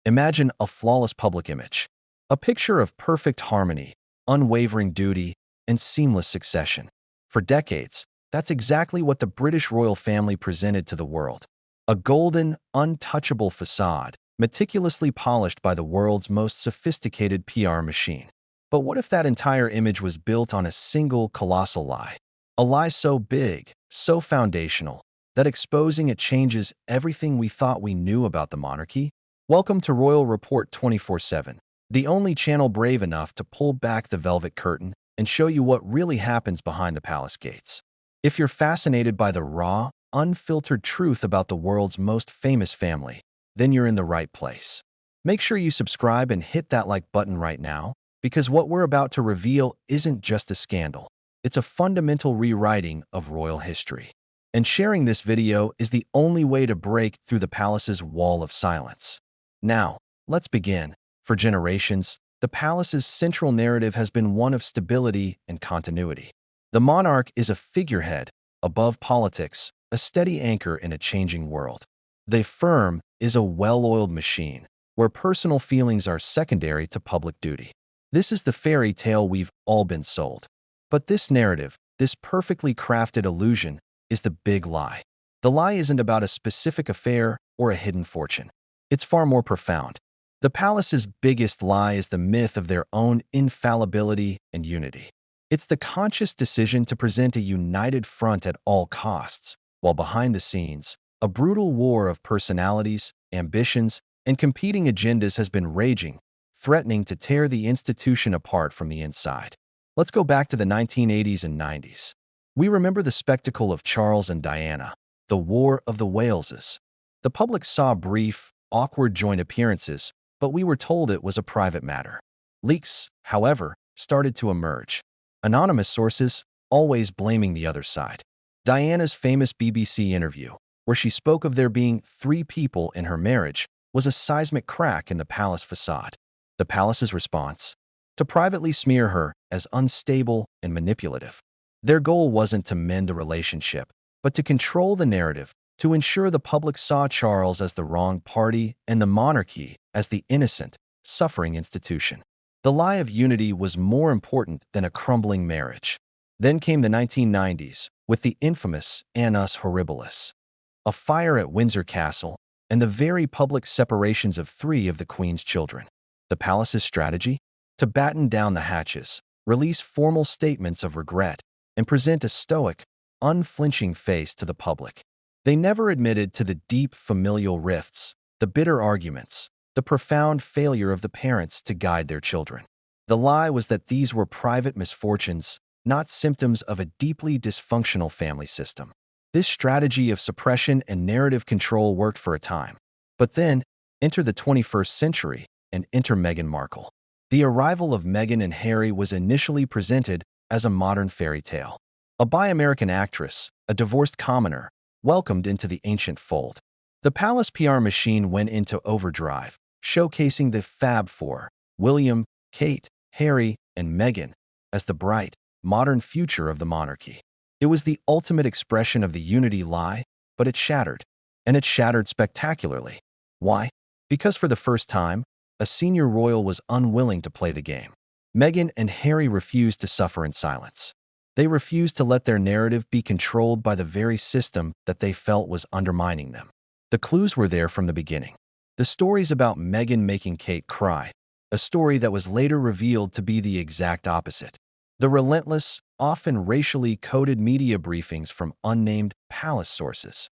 Imagine a flawless public image, a picture of perfect harmony, unwavering duty, and seamless succession. For decades, that's exactly what the British royal family presented to the world. A golden, untouchable facade, meticulously polished by the world's most sophisticated PR machine. But what if that entire image was built on a single colossal lie? A lie so big, so foundational, that exposing it changes everything we thought we knew about the monarchy? Welcome to Royal Report 24/7, the only channel brave enough to pull back the velvet curtain and show you what really happens behind the palace gates. If you're fascinated by the raw, unfiltered truth about the world's most famous family, then you're in the right place. Make sure you subscribe and hit that like button right now, because what we're about to reveal isn't just a scandal. It's a fundamental rewriting of royal history. And sharing this video is the only way to break through the palace's wall of silence. Now, let's begin. For generations, the palace's central narrative has been one of stability and continuity. The monarch is a figurehead, above politics, a steady anchor in a changing world. The firm is a well-oiled machine, where personal feelings are secondary to public duty. This is the fairy tale we've all been sold. But this narrative, this perfectly crafted illusion, is the big lie. The lie isn't about a specific affair or a hidden fortune. It's far more profound. The palace's biggest lie is the myth of their own infallibility and unity. It's the conscious decision to present a united front at all costs, while behind the scenes, a brutal war of personalities, ambitions, and competing agendas has been raging, threatening to tear the institution apart from the inside. Let's go back to the 1980s and 90s. We remember the spectacle of Charles and Diana, the War of the Waleses. The public saw brief, awkward joint appearances, but we were told it was a private matter. Leaks, however, started to emerge. Anonymous sources, always blaming the other side. Diana's famous BBC interview, where she spoke of there being 3 people in her marriage, was a seismic crack in the palace facade. The palace's response? To privately smear her as unstable and manipulative. Their goal wasn't to mend the relationship, but to control the narrative, to ensure the public saw Charles as the wrong party and the monarchy as the innocent, suffering institution. The lie of unity was more important than a crumbling marriage. Then came the 1990s, with the infamous Annus Horribilis, a fire at Windsor Castle, and the very public separations of 3 of the Queen's children. The palace's strategy? To batten down the hatches, release formal statements of regret, and present a stoic, unflinching face to the public. They never admitted to the deep familial rifts, the bitter arguments, the profound failure of the parents to guide their children. The lie was that these were private misfortunes, not symptoms of a deeply dysfunctional family system. This strategy of suppression and narrative control worked for a time. But then, enter the 21st century, and enter Meghan Markle. The arrival of Meghan and Harry was initially presented as a modern fairy tale. A Buy-American actress, a divorced commoner, welcomed into the ancient fold. The palace PR machine went into overdrive, showcasing the Fab Four, William, Kate, Harry, and Meghan, as the bright, modern future of the monarchy. It was the ultimate expression of the unity lie, but it shattered. And it shattered spectacularly. Why? Because for the first time, a senior royal was unwilling to play the game. Meghan and Harry refused to suffer in silence. They refused to let their narrative be controlled by the very system that they felt was undermining them. The clues were there from the beginning. The stories about Meghan making Kate cry, a story that was later revealed to be the exact opposite. The relentless, often racially coded media briefings from unnamed palace sources.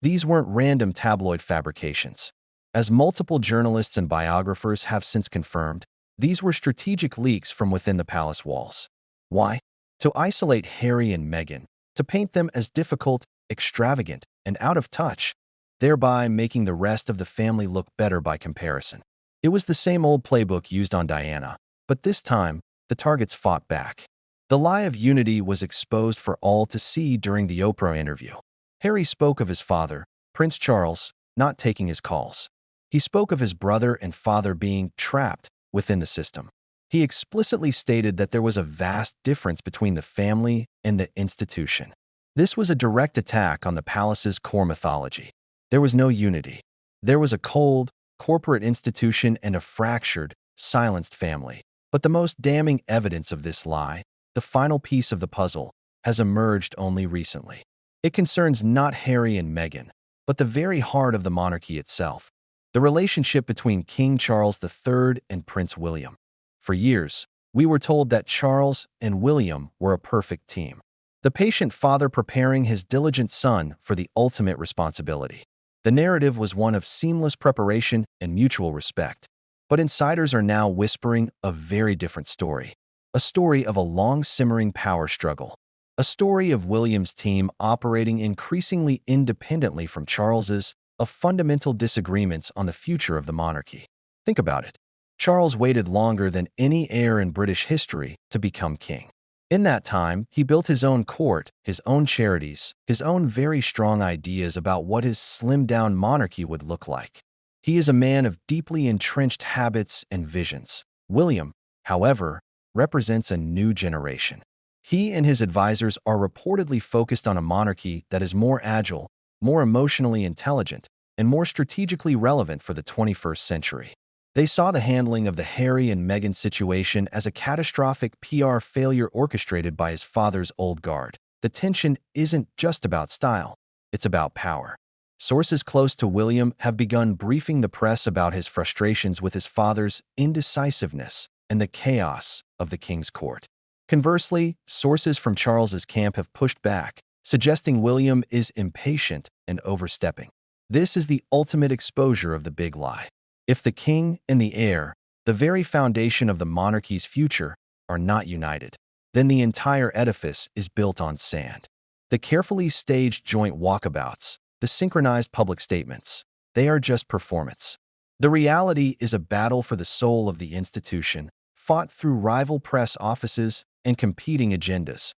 These weren't random tabloid fabrications. As multiple journalists and biographers have since confirmed, these were strategic leaks from within the palace walls. Why? To isolate Harry and Meghan, to paint them as difficult, extravagant, and out of touch, thereby making the rest of the family look better by comparison. It was the same old playbook used on Diana, but this time, the targets fought back. The lie of unity was exposed for all to see during the Oprah interview. Harry spoke of his father, Prince Charles, not taking his calls. He spoke of his brother and father being trapped within the system. He explicitly stated that there was a vast difference between the family and the institution. This was a direct attack on the palace's core mythology. There was no unity. There was a cold, corporate institution, and a fractured, silenced family. But the most damning evidence of this lie, the final piece of the puzzle, has emerged only recently. It concerns not Harry and Meghan, but the very heart of the monarchy itself, the relationship between King Charles III and Prince William. For years, we were told that Charles and William were a perfect team, the patient father preparing his diligent son for the ultimate responsibility. The narrative was one of seamless preparation and mutual respect. But insiders are now whispering a very different story. A story of a long-simmering power struggle. A story of William's team operating increasingly independently from Charles's, of fundamental disagreements on the future of the monarchy. Think about it. Charles waited longer than any heir in British history to become king. In that time, he built his own court, his own charities, his own very strong ideas about what his slimmed-down monarchy would look like. He is a man of deeply entrenched habits and visions. William, however, represents a new generation. He and his advisors are reportedly focused on a monarchy that is more agile, more emotionally intelligent, and more strategically relevant for the 21st century. They saw the handling of the Harry and Meghan situation as a catastrophic PR failure orchestrated by his father's old guard. The tension isn't just about style, it's about power. Sources close to William have begun briefing the press about his frustrations with his father's indecisiveness and the chaos of the king's court. Conversely, sources from Charles's camp have pushed back, suggesting William is impatient and overstepping. This is the ultimate exposure of the big lie. If the king and the heir, the very foundation of the monarchy's future, are not united, then the entire edifice is built on sand. The carefully staged joint walkabouts, the synchronized public statements, they are just performance. The reality is a battle for the soul of the institution, fought through rival press offices and competing agendas.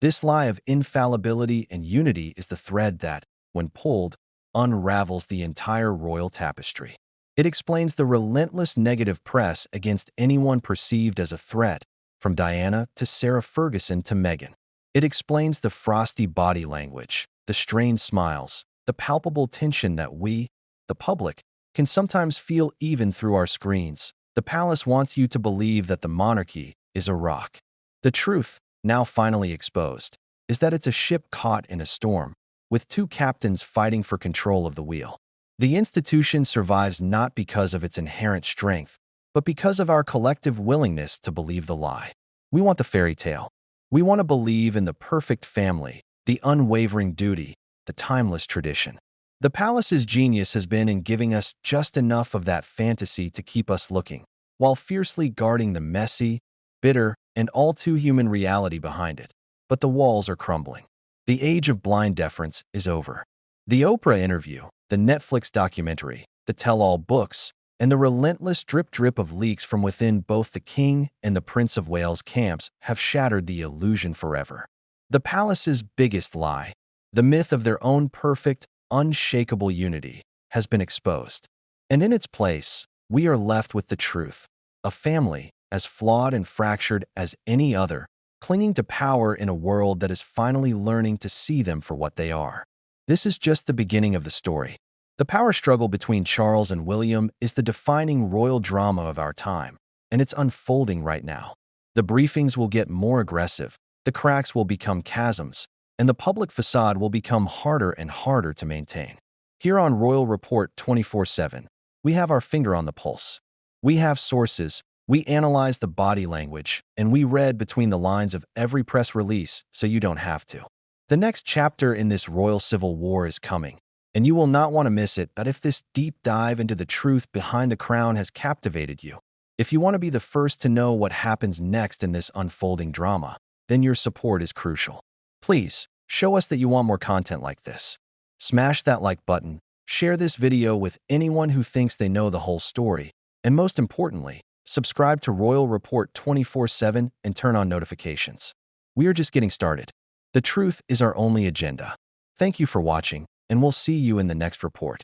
This lie of infallibility and unity is the thread that, when pulled, unravels the entire royal tapestry. It explains the relentless negative press against anyone perceived as a threat, from Diana to Sarah Ferguson to Meghan. It explains the frosty body language, the strained smiles, the palpable tension that we, the public, can sometimes feel even through our screens. The palace wants you to believe that the monarchy is a rock. The truth, now finally exposed, is that it's a ship caught in a storm, with two captains fighting for control of the wheel. The institution survives not because of its inherent strength, but because of our collective willingness to believe the lie. We want the fairy tale. We want to believe in the perfect family, the unwavering duty, the timeless tradition. The palace's genius has been in giving us just enough of that fantasy to keep us looking, while fiercely guarding the messy, bitter, and all too human reality behind it. But the walls are crumbling. The age of blind deference is over. The Oprah interview, the Netflix documentary, the tell-all books, and the relentless drip-drip of leaks from within both the King and the Prince of Wales camps have shattered the illusion forever. The palace's biggest lie, the myth of their own perfect, unshakable unity, has been exposed. And in its place, we are left with the truth. A family, as flawed and fractured as any other, clinging to power in a world that is finally learning to see them for what they are. This is just the beginning of the story. The power struggle between Charles and William is the defining royal drama of our time, and it's unfolding right now. The briefings will get more aggressive, the cracks will become chasms, and the public facade will become harder and harder to maintain. Here on Royal Report 24/7, we have our finger on the pulse. We have sources, we analyze the body language, and we read between the lines of every press release so you don't have to. The next chapter in this royal civil war is coming, and you will not want to miss it. But if this deep dive into the truth behind the crown has captivated you, if you want to be the first to know what happens next in this unfolding drama, then your support is crucial. Please, show us that you want more content like this. Smash that like button, share this video with anyone who thinks they know the whole story, and most importantly, subscribe to Royal Report 24/7 and turn on notifications. We are just getting started. The truth is our only agenda. Thank you for watching, and we'll see you in the next report.